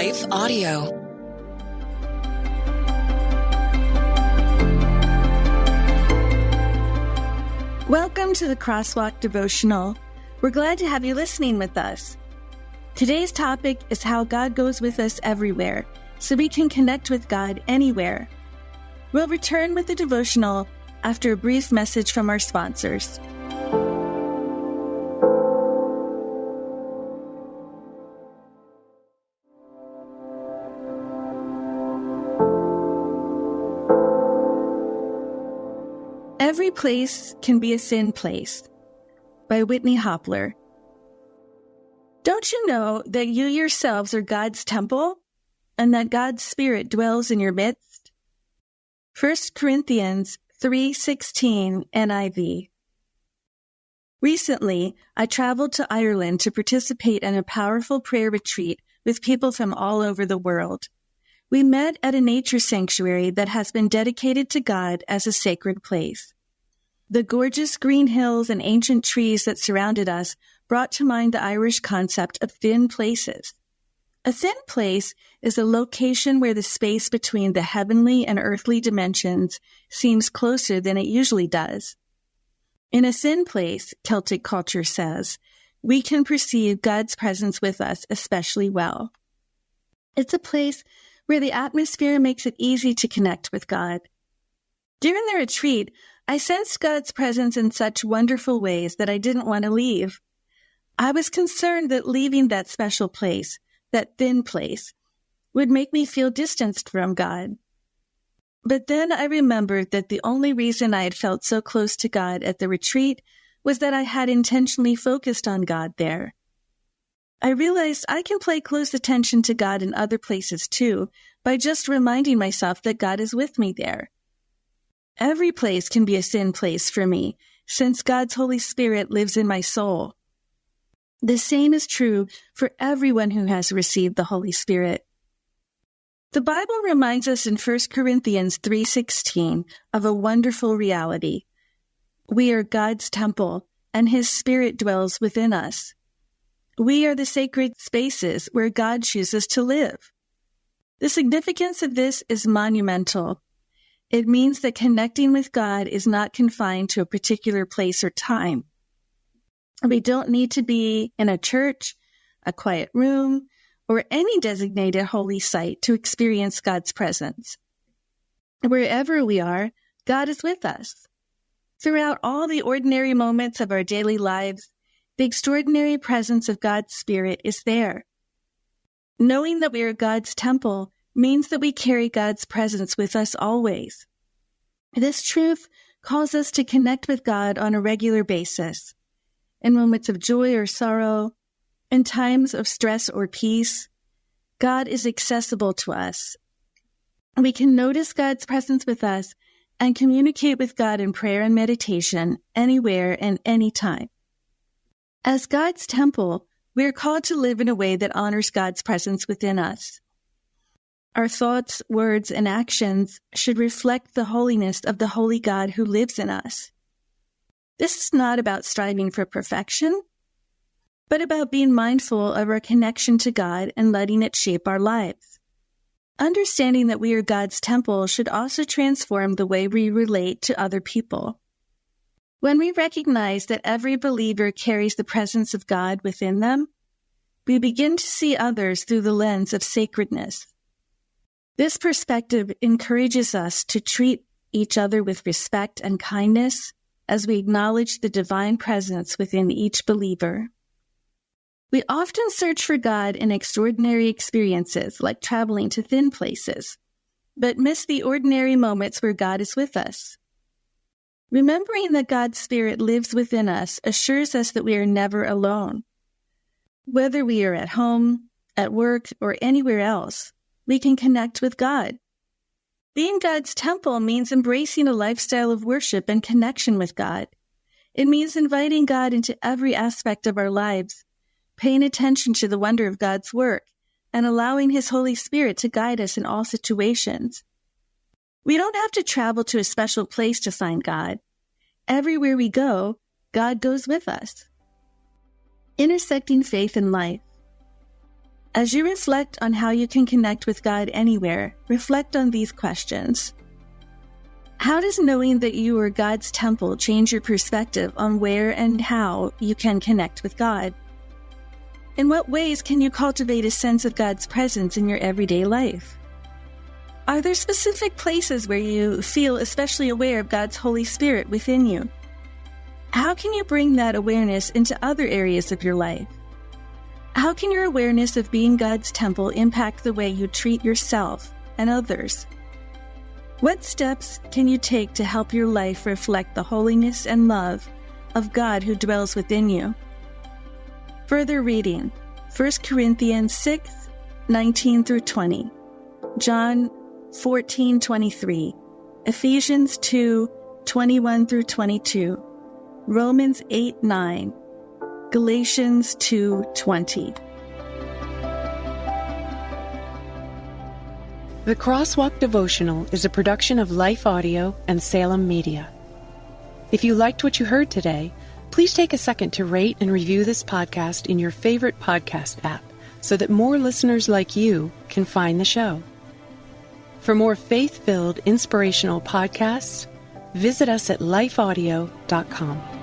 Life Audio. Welcome to the Crosswalk Devotional. We're glad to have you listening with us. Today's topic is how God goes with us everywhere, so we can connect with God anywhere. We'll return with the devotional after a brief message from our sponsors. Every place can be a sin place, by Whitney Hopler. Don't you know that you yourselves are God's temple, and that God's Spirit dwells in your midst? 1 Corinthians 3:16 NIV. Recently, I traveled to Ireland to participate in a powerful prayer retreat with people from all over the world. We met at a nature sanctuary that has been dedicated to God as a sacred place. The gorgeous green hills and ancient trees that surrounded us brought to mind the Irish concept of thin places. A thin place is a location where the space between the heavenly and earthly dimensions seems closer than it usually does. In a thin place, Celtic culture says, we can perceive God's presence with us especially well. It's a place where the atmosphere makes it easy to connect with God. During the retreat, I sensed God's presence in such wonderful ways that I didn't want to leave. I was concerned that leaving that special place, that thin place, would make me feel distanced from God. But then I remembered that the only reason I had felt so close to God at the retreat was that I had intentionally focused on God there. I realized I can pay close attention to God in other places too, by just reminding myself that God is with me there. Every place can be a sin place for me, since God's Holy Spirit lives in my soul. The same is true for everyone who has received the Holy Spirit. The Bible reminds us in 1 Corinthians 3:16 of a wonderful reality. We are God's temple, and His Spirit dwells within us. We are the sacred spaces where God chooses to live. The significance of this is monumental. It means that connecting with God is not confined to a particular place or time. We don't need to be in a church, a quiet room, or any designated holy site to experience God's presence. Wherever we are, God is with us. Throughout all the ordinary moments of our daily lives, the extraordinary presence of God's Spirit is there. Knowing that we are God's temple means that we carry God's presence with us always. This truth calls us to connect with God on a regular basis. In moments of joy or sorrow, in times of stress or peace, God is accessible to us. We can notice God's presence with us and communicate with God in prayer and meditation anywhere and anytime. As God's temple, we are called to live in a way that honors God's presence within us. Our thoughts, words, and actions should reflect the holiness of the holy God who lives in us. This is not about striving for perfection, but about being mindful of our connection to God and letting it shape our lives. Understanding that we are God's temple should also transform the way we relate to other people. When we recognize that every believer carries the presence of God within them, we begin to see others through the lens of sacredness. This perspective encourages us to treat each other with respect and kindness as we acknowledge the divine presence within each believer. We often search for God in extraordinary experiences like traveling to thin places, but miss the ordinary moments where God is with us. Remembering that God's Spirit lives within us assures us that we are never alone. Whether we are at home, at work, or anywhere else, we can connect with God. Being God's temple means embracing a lifestyle of worship and connection with God. It means inviting God into every aspect of our lives, paying attention to the wonder of God's work, and allowing His Holy Spirit to guide us in all situations. We don't have to travel to a special place to find God. Everywhere we go, God goes with us. Intersecting faith and life. As you reflect on how you can connect with God anywhere, reflect on these questions. How does knowing that you are God's temple change your perspective on where and how you can connect with God? In what ways can you cultivate a sense of God's presence in your everyday life? Are there specific places where you feel especially aware of God's Holy Spirit within you? How can you bring that awareness into other areas of your life? How can your awareness of being God's temple impact the way you treat yourself and others? What steps can you take to help your life reflect the holiness and love of God who dwells within you? Further reading, 1 Corinthians 6, 19 through 20, John 14:23, Ephesians 2, 21 through 22, Romans 8:9, Galatians 2:20. The Crosswalk Devotional is a production of Life Audio and Salem Media. If you liked what you heard today, please take a second to rate and review this podcast in your favorite podcast app so that more listeners like you can find the show. For more faith-filled, inspirational podcasts, visit us at lifeaudio.com.